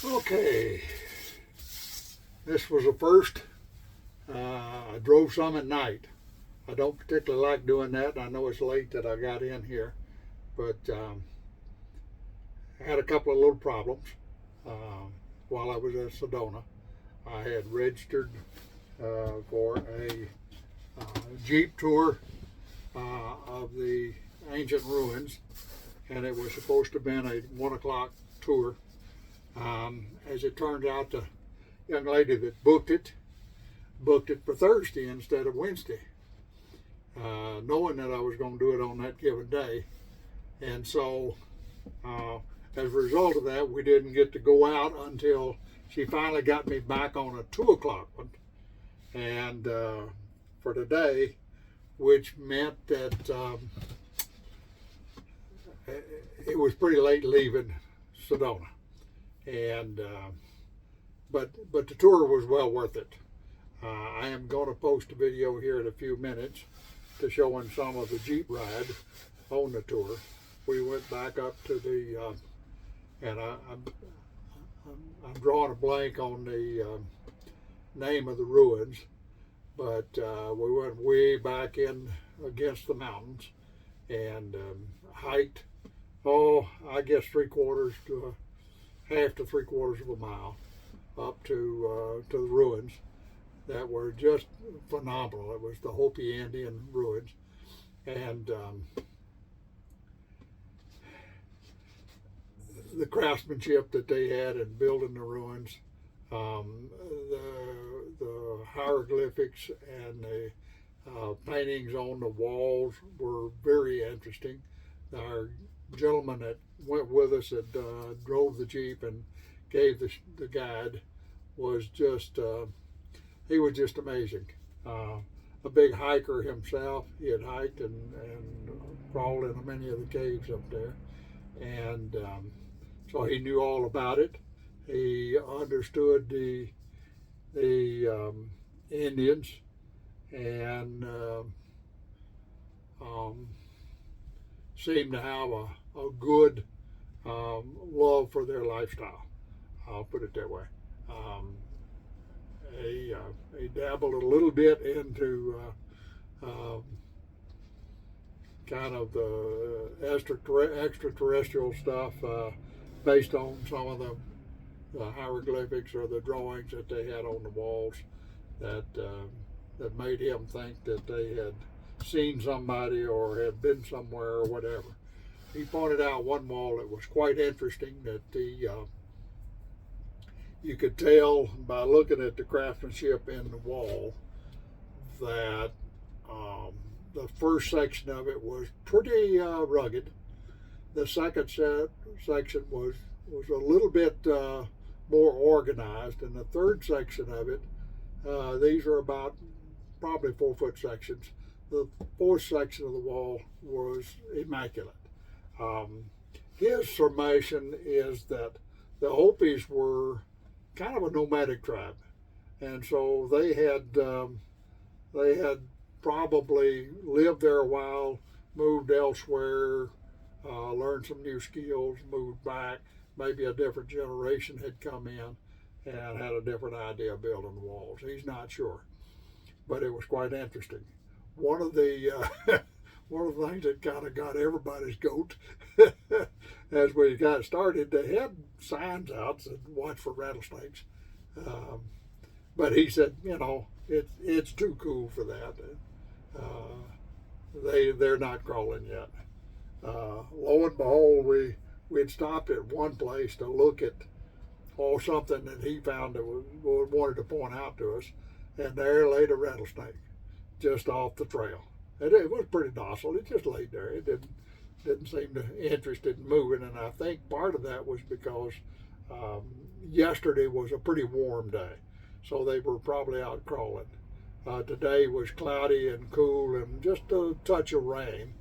Okay, this was a first. I drove some at night. I don't particularly like doing that. I know it's late that I got in here, but I had a couple of little problems while I was at Sedona. I had registered for a Jeep tour of the ancient ruins, and it was supposed to have been a 1 o'clock tour. As it turns out, the young lady that booked it for Thursday instead of Wednesday, knowing that I was going to do it on that given day. And so, as a result of that, we didn't get to go out until she finally got me back on a 2 o'clock one. And for today, which meant that it was pretty late leaving Sedona. And but the tour was well worth it. I am going to post a video here in a few minutes to showing some of the Jeep ride on the tour. We went back up to the and I'm drawing a blank on the name of the ruins, but we went way back in against the mountains and hiked, I guess 3/4 to half to 3/4 of a mile up to the ruins that were just phenomenal. It was the Hopi Indian ruins, and the craftsmanship that they had in building the ruins, the hieroglyphics and the paintings on the walls were very interesting. Our gentleman that went with us that drove the Jeep and gave the guide was just he was just amazing. A big hiker himself. He had hiked and crawled in many of the caves up there, and so he knew all about it. He understood the Indians and seemed to have a good love for their lifestyle. I'll put it that way. He dabbled a little bit into kind of the extraterrestrial stuff based on some of the hieroglyphics or the drawings that they had on the walls that made him think that they had seen somebody or had been somewhere or whatever. He pointed out one wall that was quite interesting that you could tell by looking at the craftsmanship in the wall that the first section of it was pretty rugged. The second section was a little bit more organized, and the third section of it, these are about probably 4-foot sections. The fourth section of the wall was immaculate. His summation is that the Hopis were kind of a nomadic tribe, and so they had probably lived there a while, moved elsewhere, learned some new skills, moved back. Maybe a different generation had come in and had a different idea of building the walls. He's not sure, but it was quite interesting. One of the things that kind of got everybody's goat as we got started, they had signs out that watch for rattlesnakes, but he said, it's too cool for that. They're not crawling yet. Lo and behold, we'd stopped at one place to look at something that he found that wanted to point out to us, and there laid a rattlesnake just off the trail. It was pretty docile. It just laid there. It didn't seem interested in moving, and I think part of that was because yesterday was a pretty warm day, so they were probably out crawling. Today was cloudy and cool and just a touch of rain,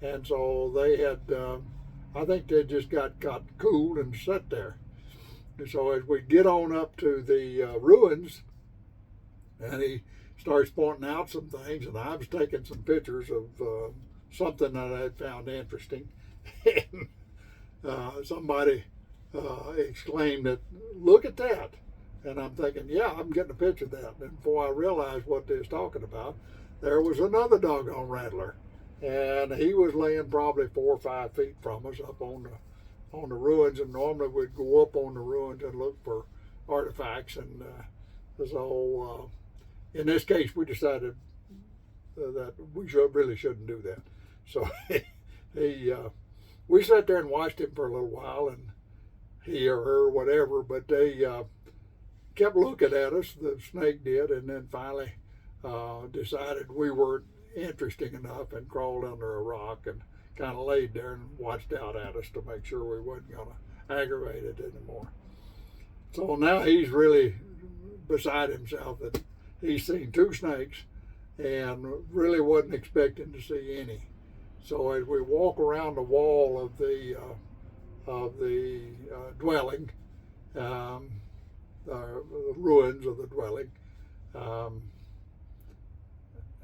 and so they had, I think they just got cool and sat there. And so as we get on up to the ruins, and he starts pointing out some things, and I was taking some pictures of something that I had found interesting. And somebody exclaimed that, "Look at that." And I'm thinking, yeah, I'm getting a picture of that. And before I realized what they was talking about, there was another doggone rattler. And he was laying probably 4 or 5 feet from us up on the ruins. And normally we'd go up on the ruins and look for artifacts. And so in this case, we decided that we really shouldn't do that. So we sat there and watched him for a little while, and he or her, whatever, but they kept looking at us, the snake did, and then finally decided we weren't interesting enough and crawled under a rock and kind of laid there and watched out at us to make sure we wasn't going to aggravate it anymore. So now he's really beside himself that he's seen 2 snakes and really wasn't expecting to see any. So as we walk around the wall of the dwelling, the ruins of the dwelling,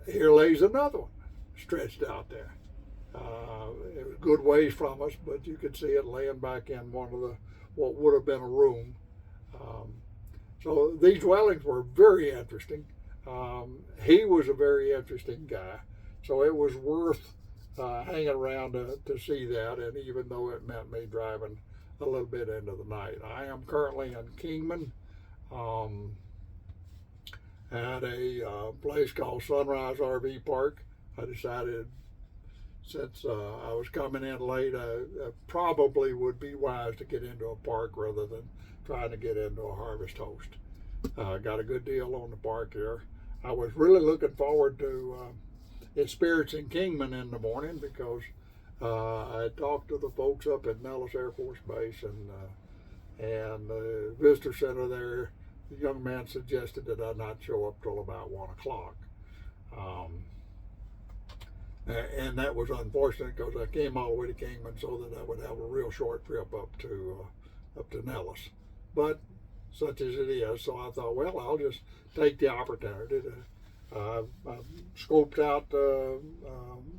here lays another one stretched out there. It was a good ways from us, but you could see it laying back in one of what would have been a room. So these dwellings were very interesting. He was a very interesting guy, so it was worth hanging around to see that, and even though it meant me driving a little bit into the night. I am currently in Kingman at a place called Sunrise RV Park. I decided since I was coming in late, I probably would be wise to get into a park rather than trying to get into a Harvest Host. Got a good deal on the park here. I was really looking forward to experiencing Kingman in the morning because I talked to the folks up at Nellis Air Force Base and the visitor center there. The young man suggested that I not show up till about 1 o'clock. And that was unfortunate because I came all the way to Kingman so that I would have a real short trip up to Nellis. But such as it is, so I thought, well, I'll just take the opportunity to. I scoped out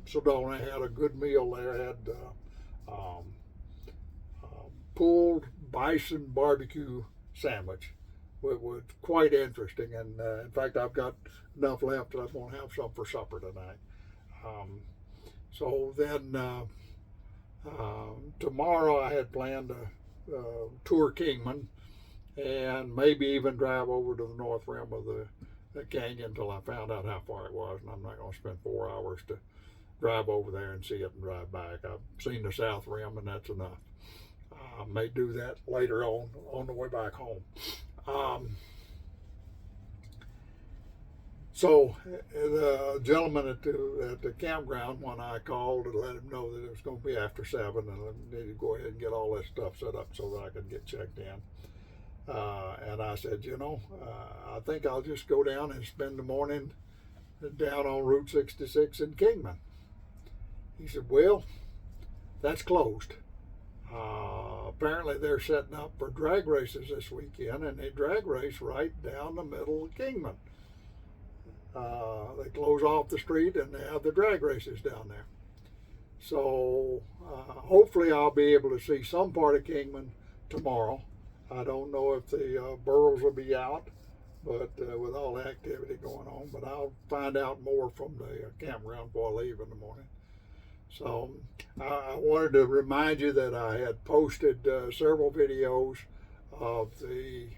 Sedona, had a good meal there, had pulled bison barbecue sandwich, which was quite interesting. And in fact, I've got enough left that I'm going to have some for supper tonight. So then tomorrow I had planned to tour Kingman and maybe even drive over to the north rim of the canyon until I found out how far it was, and I'm not going to spend 4 hours to drive over there and see it and drive back. I've seen the south rim, and that's enough. I may do that later on the way back home. So the gentleman at the campground, when I called and let him know that it was going to be after 7 and I needed to go ahead and get all that stuff set up so that I could get checked in. And I said, I think I'll just go down and spend the morning down on Route 66 in Kingman. He said, well, that's closed. Apparently they're setting up for drag races this weekend, and they drag race right down the middle of Kingman. They close off the street and they have the drag races down there. So hopefully I'll be able to see some part of Kingman tomorrow. I don't know if the burros will be out, but with all the activity going on, but I'll find out more from the campground before I leave in the morning. So I wanted to remind you that I had posted several videos of the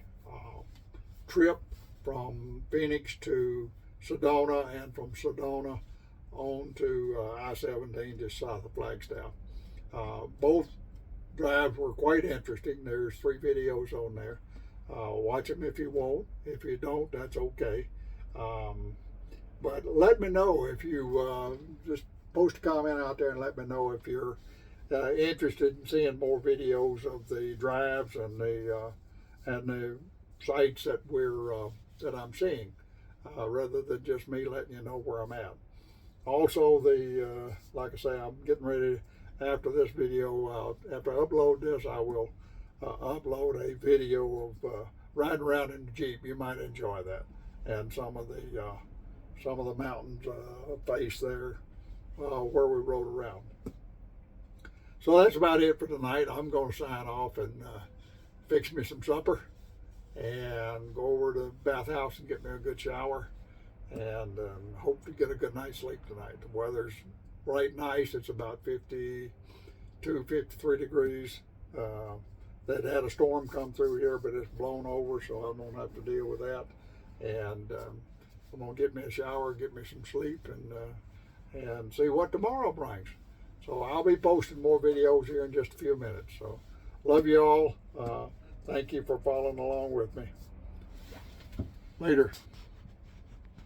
trip from Phoenix to Sedona and from Sedona on to I-17 just south of Flagstaff. Both drives were quite interesting. There's 3 videos on there. Watch them if you want. If you don't, that's okay. But let me know if you just post a comment out there and let me know if you're interested in seeing more videos of the drives and the sites that that I'm seeing, rather than just me letting you know where I'm at. Also, like I say, I'm getting ready. After this video, after I upload this, I will upload a video of riding around in the Jeep. You might enjoy that, and some of the mountains face there where we rode around. So that's about it for tonight. I'm going to sign off and fix me some supper, and go over to the bathhouse and get me a good shower, and hope to get a good night's sleep tonight. The weather's right nice. It's about 52, 53 degrees. They'd had a storm come through here, but it's blown over, so I don't have to deal with that. And I'm gonna get me a shower, get me some sleep, and see what tomorrow brings. So I'll be posting more videos here in just a few minutes. So love you all. Thank you for following along with me. Later.